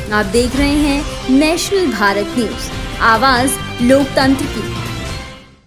आप देख रहे हैं नेशनल भारत न्यूज, आवाज लोकतंत्र की।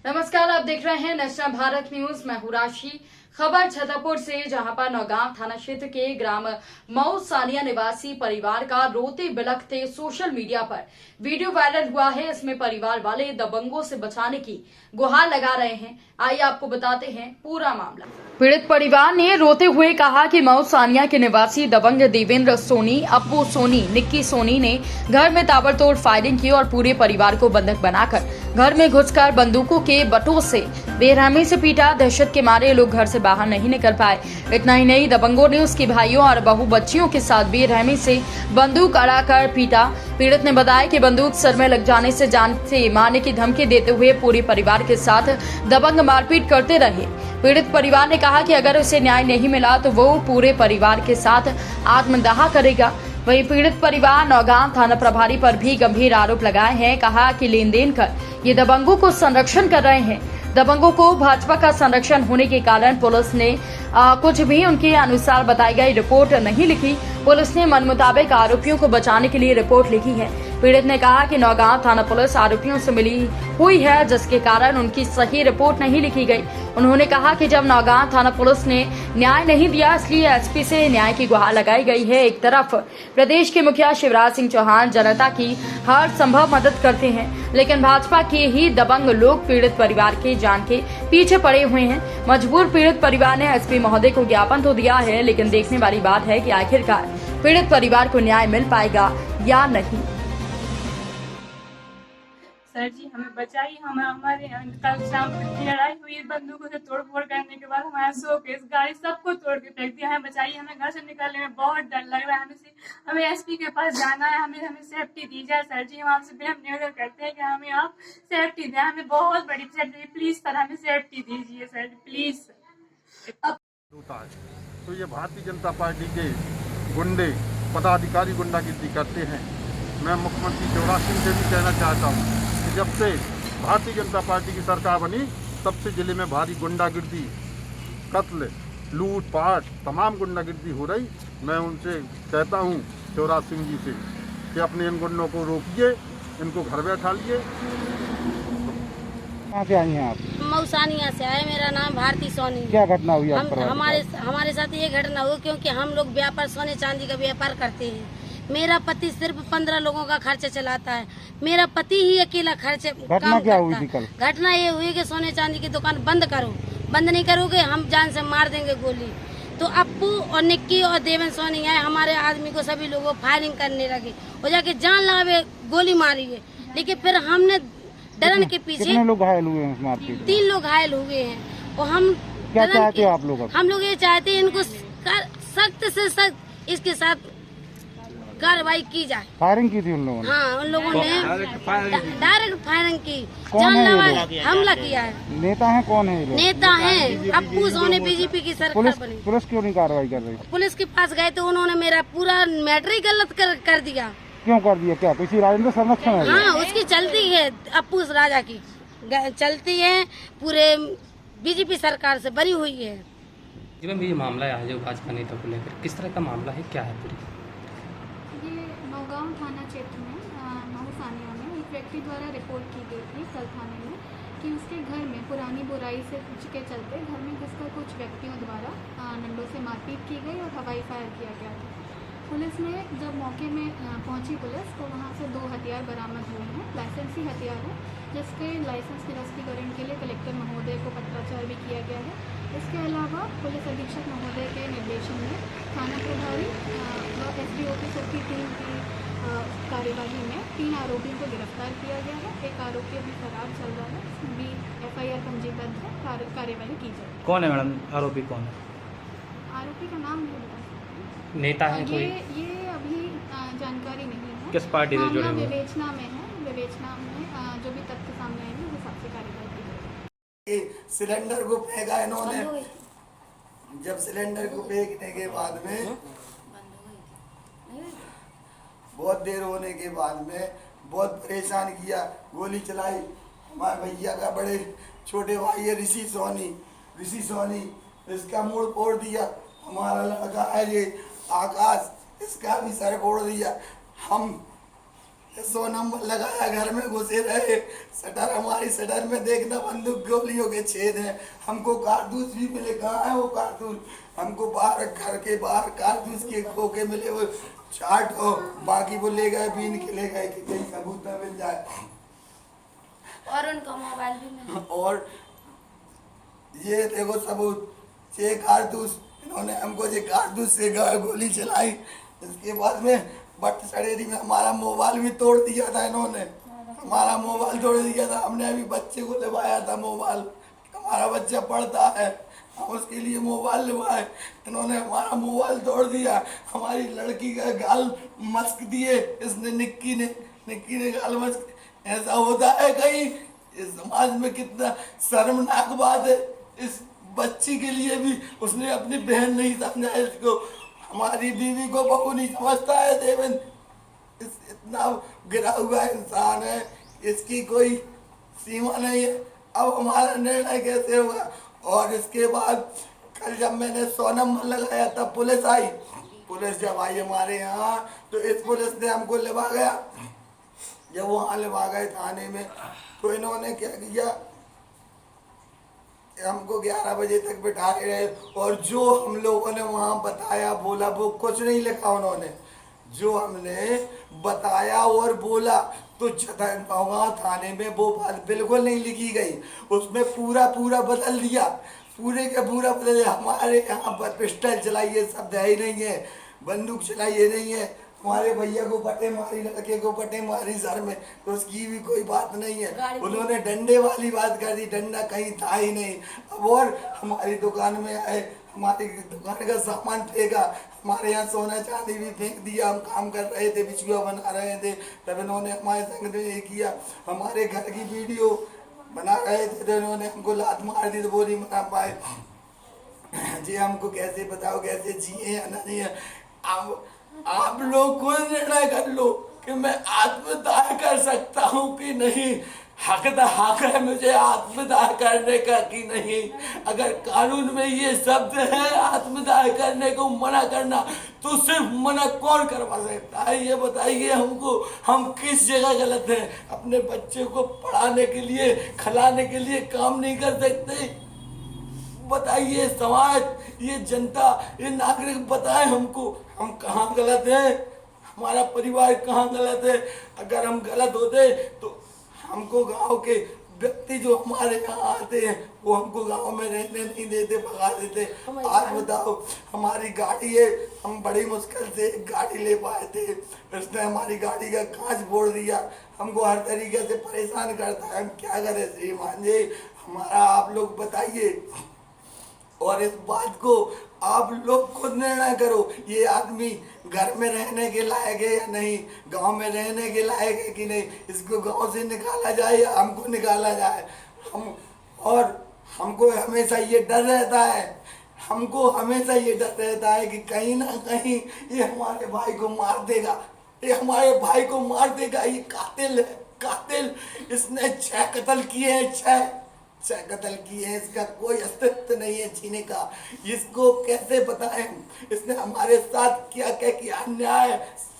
नमस्कार, आप देख रहे हैं नेशनल भारत न्यूज। मैं हूं राशि। खबर छतरपुर से, जहां पर नौगांव थाना क्षेत्र के ग्राम मऊ सानिया निवासी परिवार का रोते बिलखते सोशल मीडिया पर वीडियो वायरल हुआ है। इसमें परिवार वाले दबंगों से बचाने की गुहार लगा रहे हैं। आइए आपको बताते हैं पूरा मामला। पीड़ित परिवार ने रोते हुए कहा कि मऊ सानिया के निवासी दबंग देवेंद्र सोनी, अप्पू सोनी, निक्की सोनी ने घर में ताबड़तोड़ फायरिंग की और पूरे परिवार को बंधक बनाकर घर में घुसकर बंदूकों के बटों से बेरहमी से पीटा। दहशत के मारे लोग घर से बाहर नहीं निकल पाए। इतना ही नहीं, दबंगों ने उसके भाइयों और बहू बच्चियों के साथ बेरहमी से बंदूक अड़ाकर पीटा। पीड़ित ने बताया कि बंदूक सर में लग जाने से जान से मारने की धमकी देते हुए पूरे परिवार के साथ दबंग मारपीट करते रहे। पीड़ित परिवार ने कहा कि अगर उसे न्याय नहीं मिला तो वो पूरे परिवार के साथ आत्मदाह करेगा। वहीं पीड़ित परिवार नौगांव थाना प्रभारी पर भी गंभीर आरोप लगाए हैं। कहा कि लेन देन कर ये दबंगों को संरक्षण कर रहे हैं। दबंगों को भाजपा का संरक्षण होने के कारण पुलिस ने कुछ भी उनके अनुसार बताई गई रिपोर्ट नहीं लिखी। पुलिस ने मन मुताबिक आरोपियों को बचाने के लिए रिपोर्ट लिखी है। पीड़ित ने कहा कि नौगांव थाना पुलिस आरोपियों से मिली हुई है, जिसके कारण उनकी सही रिपोर्ट नहीं लिखी गई। उन्होंने कहा कि जब नौगांव थाना पुलिस ने न्याय नहीं दिया, इसलिए एसपी से न्याय की गुहार लगाई गई है। एक तरफ प्रदेश के मुखिया शिवराज सिंह चौहान जनता की हर संभव मदद करते हैं, लेकिन भाजपा के ही दबंग लोग पीड़ित परिवार के जान के पीछे पड़े हुए हैं। मजबूर पीड़ित परिवार ने एसपी महोदय को ज्ञापन तो दिया है, लेकिन देखने वाली बात है कि आखिरकार पीड़ित परिवार को न्याय मिल पाएगा या नहीं। सर जी हमें बचाइए। हमारे कल शाम की लड़ाई हुई, बंदूकों से तोड़फोड़ करने के बाद हमारा शोकेस गाड़ी सबको तोड़ के फेंक दिया। हमें बचाइए, हमें घर से निकलने में बहुत डर लग रहा है। हमें एसपी के पास जाना है। हमें सेफ्टी दी जाए सर जी। हम आपसे विनम्र निवेदन करते हैं कि हमें आप सेफ्टी दें। हमें बहुत बड़ी सेफ्टी, प्लीज सर हमें सेफ्टी दीजिए सर, प्लीज। तो ये भारतीय जनता पार्टी के गुंडे पदाधिकारी गुंडागिर्दी करते हैं। मैं मुख्यमंत्री शिवराज सिंह से भी कहना चाहता हूँ कि जब से भारतीय जनता पार्टी की सरकार बनी तब से जिले में भारी गुंडागिर्दी, कत्ल, लूटपाट, तमाम गुंडागिर्दी हो रही। मैं उनसे कहता हूँ शिवराज सिंह जी से कि अपने इन गुंडों को रोकिए, इनको घर बैठा लिए। कहाँ से आई हैं आप? मऊ सानिया से आए। मेरा नाम भारती सोनी। क्या घटना हुई आप पर? हमारे साथ ये घटना हुई क्योंकि हम लोग व्यापार, सोने चांदी का व्यापार करते हैं। मेरा पति सिर्फ 15 लोगों का खर्चा चलाता है। मेरा पति ही अकेला खर्चे घटना क्या हुई थी कल? घटना ये हुई कि सोने चांदी की दुकान बंद करो, बंद नहीं करोगे हम जान से मार देंगे गोली। तो अप्पू और निक्की और देवेंद्र सोनी आए, हमारे आदमी को सभी लोगों फायरिंग करने लगे और जाके जान लगा गोली मारी है। लेकिन फिर हमने डरन के पीछे, कितने लोग घायल हुए हैं मारपीट? 3 लोग घायल हुए हैं। और हम क्या चाहते हैं आप लोग? हम लोग ये चाहते हैं इनको सख्त से सख्त इसके साथ कार्रवाई की जाए। फायरिंग की थी उन लोगों ने? हाँ, उन लोगों ने डायरेक्ट फायरिंग की, जानलेवा हमला किया है। नेता है कौन है? नेता है अप्पू सोनी, बीजेपी की सरकार बनी। पुलिस क्यों नहीं कार्रवाई कर रही? पुलिस के पास गए तो उन्होंने मेरा पूरा मैटर ही गलत कर दिया। क्यों कर दिया? क्या किसी राजेंद्र संरक्षण है? हाँ, उसकी चलती है अप्पू राजा की चलती है, पूरे बीजेपी सरकार से बरी हुई है। जी मैम, ये मामला है जो भाजपा नेता को लेकर, किस तरह का मामला है, क्या है पूरी? ये नौगांव थाना क्षेत्र में मऊ सानिया में एक व्यक्ति द्वारा रिपोर्ट की गई थी कल थाने में कि उसके घर में पुरानी बुराई से के चलते घर में घुसकर कुछ व्यक्तियों द्वारा डंडों से मारपीट की गई और हवाई फायर किया गया था। पुलिस ने जब मौके में पहुंची पुलिस, तो वहां से 2 हथियार बरामद हुए हैं, लाइसेंसी हथियार हैं, जिसके लाइसेंस निरस्तीकरण के लिए कलेक्टर महोदय को पत्राचार भी किया गया है। इसके अलावा पुलिस अधीक्षक महोदय के निर्देशन में थाना प्रभारी व एसडीओपी सबकी टीम की कार्यवाही में 3 आरोपियों को गिरफ्तार किया गया है। एक आरोपी अभी फरार चल रहा है, इसमें भी FIR पंजीबद्ध है, कार्यवाही की जाए। कौन है मैडम आरोपी? कौन है आरोपी का नाम नहीं बता सकते। नेता है कोई? ये अभी जानकारी नहीं है। किस पार्टी से जुड़े हुए? विवेचना में है। विवेचना में जो भी तथ्य सामने आएंगे उस हिसाब से कार्रवाई की जाएगी। सिलेंडर को फेंका इन्होंने। जब सिलेंडर को फेंकने के बाद में बहुत देर होने के बाद में बहुत परेशान किया, गोली चलाई। हमारे भैया का बड़े छोटे भाई है ऋषि सोनी, इसका मुड़ फोड़ दिया। हमारा लड़का है ये आकाश, इसका भी सर फोड़ दिया। हम 100 नंबर लगाया, घर में घुसे रहे, शटर हमारी शटर में देखना बंदूक गोलियों के छेद हैं। हमको कारतूस भी मिले, कहाँ है वो कारतूस? हमको बाहर घर के बाहर कारतूस के खोखे मिले, वो 4 हो, बाकी वो ले गए, बीन के ले गए कि कहीं सबूत न मिल जाए। और उनका मोबाइल भी मिला। और ये देखो सबूत, ये कारतूस, इन्होंने हमको ये कारतूस से गोली चलाई। इसके बाद में बट सड़ेरी में हमारा मोबाइल भी तोड़ दिया था इन्होंने, हमारा मोबाइल तोड़ दिया था। हमने अभी बच्चे को लिवाया था मोबाइल, हमारा बच्चा पढ़ता है, हम उसके लिए मोबाइल लिवाए, इन्होंने हमारा मोबाइल तोड़ दिया। हमारी लड़की का गाल मस्क दिए इसने, निक्की ने गाल मस्क। ऐसा होता है कहीं? इस समाज में कितना शर्मनाक बात है। इस बच्ची के लिए भी उसने अपनी बहन नहीं समझा इसको, हमारी बीवी को बहू नहीं समझता है देवेंद्र। इतना गिरा हुआ इंसान है, इसकी कोई सीमा नहीं है। अब हमारा निर्णय कैसे होगा? और इसके बाद कल जब मैंने 100 नंबर लगाया तब पुलिस आई। पुलिस जब आई हमारे यहाँ तो इस पुलिस ने हमको लिवा गया। जब वहाँ लिवा गए थाने में तो इन्होंने क्या किया, हमको 11 बजे तक बिठाए रहे और जो हम लोगों ने वहाँ बताया बोला वो कुछ नहीं लिखा उन्होंने। जो हमने बताया और बोला तो नौगांव थाने में वो बात बिल्कुल नहीं लिखी गई, उसमें पूरा बदल दिया, पूरे का पूरा बदल दिया। हमारे यहाँ पर पिस्टल चलाई ये शब्द है ही नहीं है, बंदूक चलाई ये नहीं है। हमारे भैया को पटे मारी, लड़के को पटे मारी सर में, तो उसकी भी कोई बात नहीं है। उन्होंने डंडे वाली बात कर दी, डंडा कहीं था ही नहीं। अब और हमारी दुकान में आए, हमारी दुकान का सामान फेंका, हमारे यहाँ सोना चांदी भी फेंक दिया। हम काम कर रहे थे, बिचुआ बना रहे थे, तब इन्होंने हमारे संग में ये किया। हमारे घर की वीडियो बना रहे थे तो इन्होंने हमको लात मार दी, तो वो नहीं बना पाए। जी हमको कैसे बताओ कैसे जिए या नहीं है? आप लोग कोई निर्णय कर लो कि मैं आत्मदाह कर सकता हूँ कि नहीं। हक है मुझे आत्मदाह करने का कि नहीं। अगर कानून में ये शब्द है आत्मदाह करने को मना करना, तो सिर्फ मना कौन करवा सकता है ये बताइए हमको। हम किस जगह गलत हैं? अपने बच्चे को पढ़ाने के लिए, खिलाने के लिए काम नहीं कर सकते? बताइए समाज, ये जनता, ये नागरिक बताए हमको हम कहाँ गलत हैं, हमारा परिवार कहाँ गलत है। अगर हम गलत होते तो हमको गांव के व्यक्ति जो हमारे यहाँ आते हैं वो हमको गांव में रहने नहीं देते, भगा देते। आज बताओ, हमारी गाड़ी है, हम बड़ी मुश्किल से एक गाड़ी ले पाए थे, उसने हमारी गाड़ी का कांच फोड़ दिया, हमको हर तरीके से परेशान करता है। हम क्या करें श्रीमान जी, हमारा आप लोग बताइए। और इस बात को आप लोग खुद निर्णय करो, ये आदमी घर में रहने के लायक है या नहीं, गांव में रहने के लायक है कि नहीं। इसको गांव से निकाला जाए या हमको निकाला जाए। हमको हमेशा ये डर रहता है, हमको हमेशा ये डर रहता है कि कहीं ना कहीं ये हमारे भाई को मार देगा, ये हमारे भाई को मार देगा। ये कातिल है, कातिल। इसने 6 कत्ल किए हैं, 6 कत्ल किए हैं, इसका कोई अस्तित्व नहीं है जीने का। इसको कैसे बताएं इसने हमारे साथ क्या क्या किया अन्याय।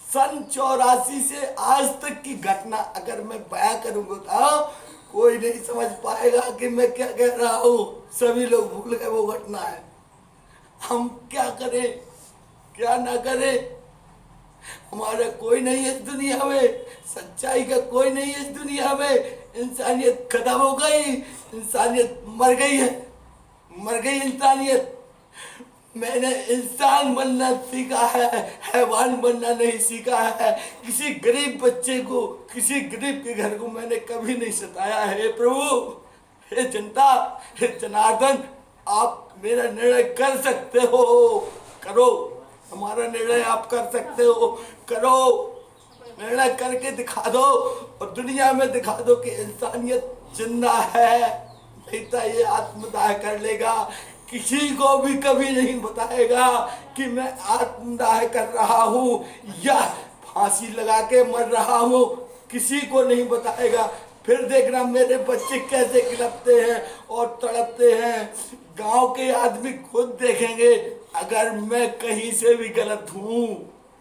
सन 84 से आज तक की घटना अगर मैं बयां करूंगा तो कोई नहीं समझ पाएगा कि मैं क्या कह रहा हूँ। सभी लोग भूल गए वो घटना है। हम क्या करें क्या ना करें, हमारा कोई नहीं है इस दुनिया में, सच्चाई का कोई नहीं है इस दुनिया में। इंसानियत खत्म हो गई, इंसानियत मर गई है, मर गई इंसानियत। मैंने इंसान बनना सीखा है, हैवान बनना नहीं सीखा है। किसी गरीब बच्चे को, किसी गरीब के घर को मैंने कभी नहीं सताया है। प्रभु, हे जनता, हे जनार्दन, आप मेरा निर्णय कर सकते हो, करो। हमारा निर्णय आप कर सकते हो, करो। निर्णय करके दिखा दो और दुनिया में दिखा दो कि इंसानियत जिंदा है, नहीं तो ये आत्मदाह कर लेगा। किसी को भी कभी नहीं बताएगा कि मैं आत्मदाह कर रहा हूँ या फांसी लगा के मर रहा हूँ, किसी को नहीं बताएगा। फिर देखना मेरे बच्चे कैसे किलपते हैं और तड़पते हैं। गांव के आदमी खुद देखेंगे अगर मैं कहीं से भी गलत हूँ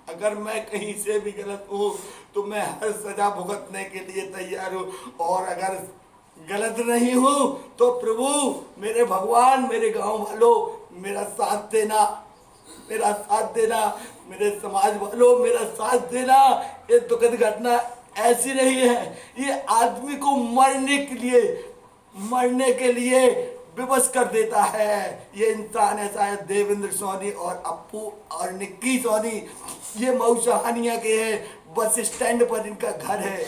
अगर मैं कहीं से भी गलत हूँ तो मैं हर सजा भुगतने के लिए तैयार हूँ, और अगर गलत नहीं हूँ तो प्रभु, मेरे भगवान, मेरे गांव वालों, मेरा साथ देना, मेरा साथ देना, मेरे समाज वालों, मेरा साथ देना। ये दुखद घटना ऐसी नहीं है, ये आदमी को मरने के लिए विवश कर देता है। ये इंसान है, शायद देवेंद्र सोनी और अप्पू और निक्की सोनी, ये मऊसानिया के हैं, बस स्टैंड पर इनका घर है।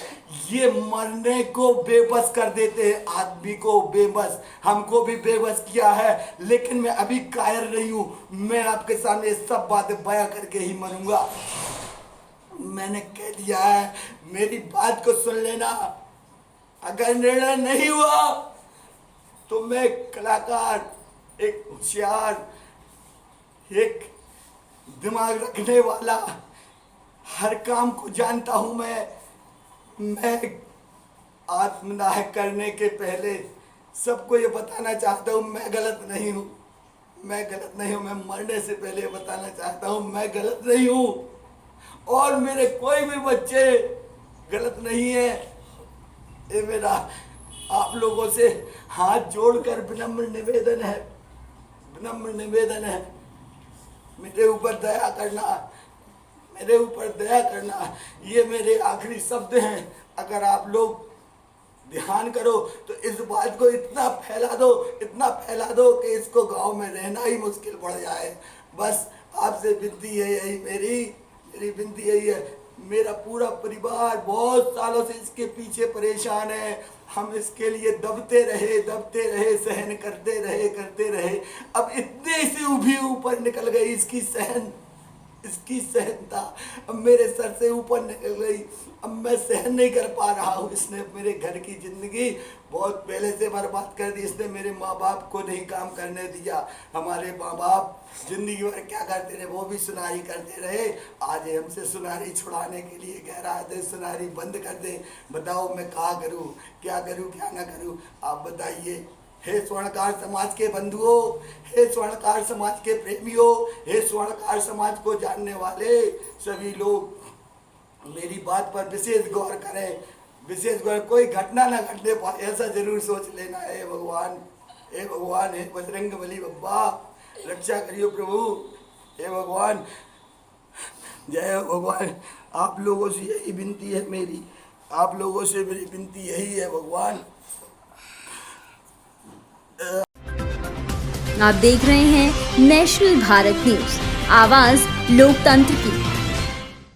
ये मरने को बेबस कर देते हैं, आदमी को बेबस, हमको भी बेबस किया है, लेकिन मैं अभी कायर नहीं हूँ। मैं आपके सामने सब बातें बयां करके ही मरूंगा। मैंने कह दिया है, मेरी बात को सुन लेना। अगर निर्णय नहीं हुआ तो मैं कलाकार, एक होशियार, एक दिमाग रखने वाला, हर काम को जानता हूँ। मैं आत्मदाह करने के पहले सबको ये बताना चाहता हूँ, मैं गलत नहीं हूँ, मैं गलत नहीं हूँ। मैं मरने से पहले बताना चाहता हूँ, मैं गलत नहीं हूँ, और मेरे कोई भी बच्चे गलत नहीं है। ये मेरा आप लोगों से हाथ जोड़कर विनम्र निवेदन है, विनम्र निवेदन है, मेरे ऊपर दया करना, मेरे ऊपर दया करना। ये मेरे आखिरी शब्द हैं। अगर आप लोग ध्यान करो तो इस बात को इतना फैला दो कि इसको गांव में रहना ही मुश्किल पड़ जाए। बस आपसे विनती है, यही मेरी विनती यही है। मेरा पूरा परिवार बहुत सालों से इसके पीछे परेशान है। हम इसके लिए दबते रहे, सहन करते रहे। अब इतने से उभी ऊपर निकल गई इसकी सहनता, अब मेरे सर से ऊपर निकल गई। अब मैं सहन नहीं कर पा रहा हूँ। इसने मेरे घर की जिंदगी बहुत पहले से बर्बाद कर दी। इसने मेरे माँ बाप को नहीं काम करने दिया। हमारे माँ बाप जिंदगी भर क्या करते रहे, वो भी सुनारी करते रहे। आज हमसे सुनारी छुड़ाने के लिए कह रहा है सुनारी बंद कर दे। बताओ मैं क्या करूँ क्या ना करूँ, आप बताइए। हे स्वर्णकार समाज के बंधुओं, हे स्वर्णकार समाज के प्रेमियों, हे स्वर्णकार समाज को जानने वाले सभी लोग, मेरी बात पर विशेष गौर करें, विशेष गौर। कोई घटना ना घटने पाए ऐसा जरूर सोच लेना। हे भगवान, हे बजरंगबली बप्पा, रक्षा करियो प्रभु। हे भगवान, जय हो भगवान। आप लोगों से यही विनती है मेरी, आप लोगों से मेरी विनती यही है भगवान। आप देख रहे हैं नेशनल भारत न्यूज, आवाज लोकतंत्र की।